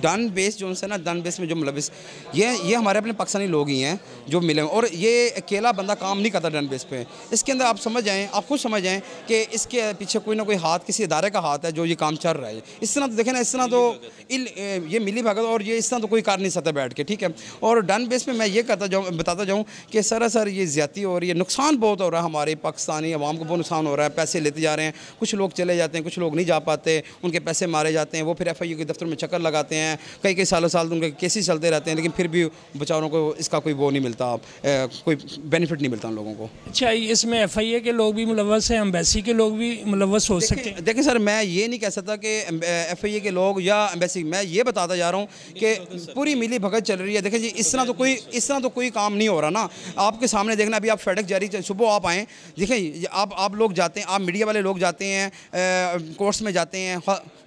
Done base जो है ना, डन बेस में जो मुलविस ये हमारे अपने पाकिस्तानी लोग ही हैं जो मिले, और ये अकेला बंदा काम नहीं करता डन बेस पे। इसके अंदर आप समझ जाएँ, आप खुद समझ जाएँ कि इसके पीछे कोई ना कोई हाथ, किसी इदारे का हाथ है जो ये काम चल रहा है। इस तरह तो देखें ना, इस तरह तो ये मिली भगत और ये इस तरह तो कोई कर नहीं सकता बैठ के, ठीक है। और डन बेस पे मैं ये बताता जाऊँ कि सरासर ये ज़्यादती हो रही है, नुकसान बहुत हो रहा है, हमारे पाकिस्तानी अवाम को बहुत नुकसान हो रहा है। पैसे लेते जा रहे हैं, कुछ लोग चले जाते हैं, कुछ लोग नहीं जा पाते, उनके पैसे मारे जाते हैं, वो फिर FIU के दफ्तर में चक्कर लगाते हैं, कई सालों साल उनके केसेस चलते रहते हैं, लेकिन फिर भी बेचारों को इसका कोई वो नहीं मिलता, कोई बेनिफिट नहीं मिलता उन लोगों को। अच्छा, इसमें FIA के लोग भी मुलव्वस हैं, एम्बेसी के लोग भी मुलव्वस हो सकते हैं? देखिए सर, मैं ये नहीं कह सकता कि FIA के लोग या एम्बेसी, मैं ये बताता जा रहा हूँ कि पूरी मिली भगत चल रही है। देखिए जी, इस तरह तो कोई काम नहीं हो रहा ना, आपके सामने देखना। अभी आप फेडेक्स जारी, सुबह आप आएँ, देखिए आप लोग जाते हैं, आप मीडिया वाले लोग जाते हैं, कोर्ट्स में जाते हैं,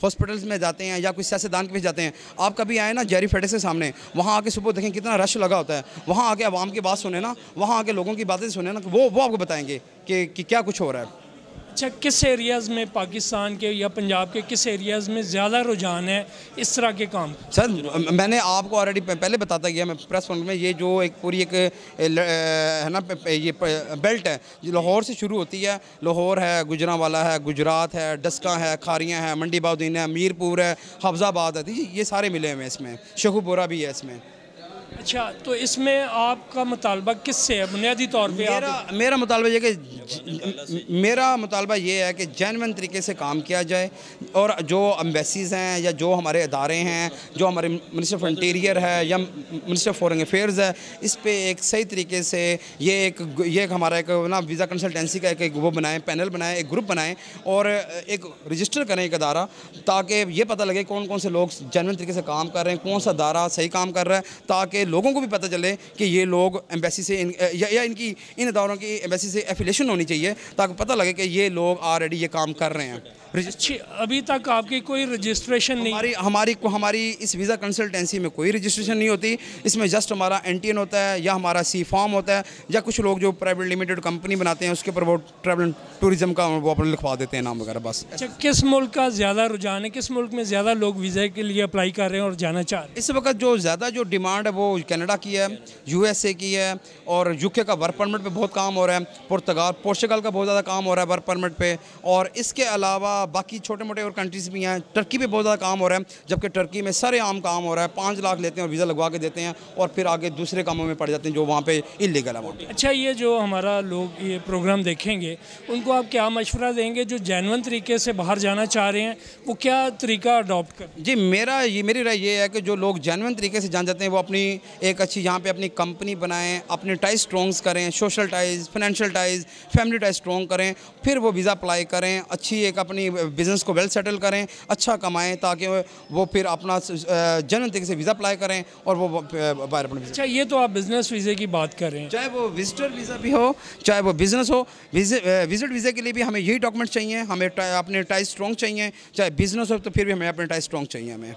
हॉस्पिटल्स में जाते हैं, या कोई सियासतदान के पास जाते हैं, आप कभी आए ना जारी फेडेक्स के सामने, वहाँ आके सुबह देखें कितना रश लगा होता है, वहाँ आके आवाम की बात सुने ना, वहाँ आके लोगों की बातें सुने ना, वो आपको बताएंगे कि क्या कुछ हो रहा है। अच्छा, किस एरियाज़ में पाकिस्तान के या पंजाब के किस एरियाज़ में ज़्यादा रुझान है इस तरह के काम? सर, मैंने आपको ऑलरेडी पहले बताता गया, मैं प्रेस कॉन्फ्रेंस में, ये जो एक पूरी एक है ना, ये बेल्ट है जो लाहौर से शुरू होती है, लाहौर है, गुजरांवाला है, गुजरात है, डस्का है, खारियाँ है, मंडी बाउद्दीन है, मीरपुर है, हफ्जाबाद है, ये सारे मिले हुए हैं इसमें, शेखुपुरा भी है इसमें। अच्छा, तो इसमें आपका मुतालबा किससे है बुनियादी तौर पे? मेरा मुतालबा ये है कि जेन्युइन तरीके से काम किया जाए, और जो एम्बेसीज़ हैं या जो हमारे इदारे हैं, जो हमारे मिनिस्टर ऑफ इंटीरियर है या मिनिस्टर ऑफ फॉरेन अफेयर्स है, इस पे एक सही तरीके से ये एक हमारा एक ना वीज़ा कंसल्टेंसी का एक वो बनाएं, पैनल बनाएं, एक ग्रुप बनाएं, और एक रजिस्टर करें एक इदारा, ताकि ये पता लगे कौन कौन से लोग जेन्युइन तरीके से काम कर रहे हैं, कौन सा इदारा सही काम कर रहा है, ताकि लोगों को भी पता चले कि ये लोग एम्बेसी से या इन इदारों की एम्बेसी से एफिलिएशन होनी चाहिए, ताकि पता लगे कि ये लोग ऑलरेडी ये काम कर रहे हैं। अभी तक आपकी कोई रजिस्ट्रेशन नहीं? हमारी इस वीज़ा कंसल्टेंसी में कोई रजिस्ट्रेशन नहीं होती। इसमें जस्ट हमारा NTN होता है, या हमारा C फॉर्म होता है, या कुछ लोग जो प्राइवेट लिमिटेड कंपनी बनाते हैं उसके ऊपर वो ट्रैवल टूरिज्म का वो अपने लिखवा देते हैं नाम वगैरह, बस। अच्छा, किस मुल्क का ज़्यादा रुझान है, किस मुल्क में ज़्यादा लोग वीज़ा के लिए अप्लाई कर रहे हैं और जाना चाह रहे हैं? इस वक्त जो ज़्यादा जो डिमांड है वो कनाडा की है, USA की है, और UK का वर्क परमिट पे बहुत काम हो रहा है, पोर्चुगल का बहुत ज़्यादा काम हो रहा है वर्क परमिट पे, और इसके अलावा बाकी छोटे मोटे और कंट्रीज़ भी हैं। टर्की पे बहुत ज़्यादा काम हो रहा है, जबकि टर्की में सारे आम काम हो रहा है, 5 लाख लेते हैं और वीज़ा लगवा के देते हैं, और फिर आगे दूसरे कामों में पड़ जाते हैं जो वहाँ पे इलीगल है वहाँ पे। अच्छा, ये जो हमारा लोग ये प्रोग्राम देखेंगे, उनको आप क्या मशवरा देंगे जो जेन्युइन तरीके से बाहर जाना चाह रहे हैं, वो क्या तरीका अडॉप्ट करें? जी, मेरी राय ये है कि जो लोग जेन्युइन तरीके से जान जाते हैं वो अपनी एक अच्छी यहाँ पे अपनी कंपनी बनाएं, अपने टाइज स्ट्रॉन्ग करें, social ties, financial ties, family ties strong करें, फिर वो वीज़ा अप्लाई करें, अच्छी एक अपनी बिज़नेस को वेल सेटल करें, अच्छा कमाएं, ताकि वो फिर अपना जेन्युइन तरीके से वीज़ा अप्लाई करें और वो बाहर अपने। अच्छा, ये तो आप बिज़नेस वीज़े की बात कर रहे हैं, चाहे वो विजिटर वीज़ा भी हो, चाहे वो बिज़नेस हो। विजिट वीज़े के लिए भी हमें यही डॉक्यूमेंट चाहिए, हमें अपने टाइज स्ट्रॉन्ग चाहिए, चाहे बिज़नेस हो तो फिर भी हमें अपने टाइज स्ट्रॉन्ग चाहिए हमें।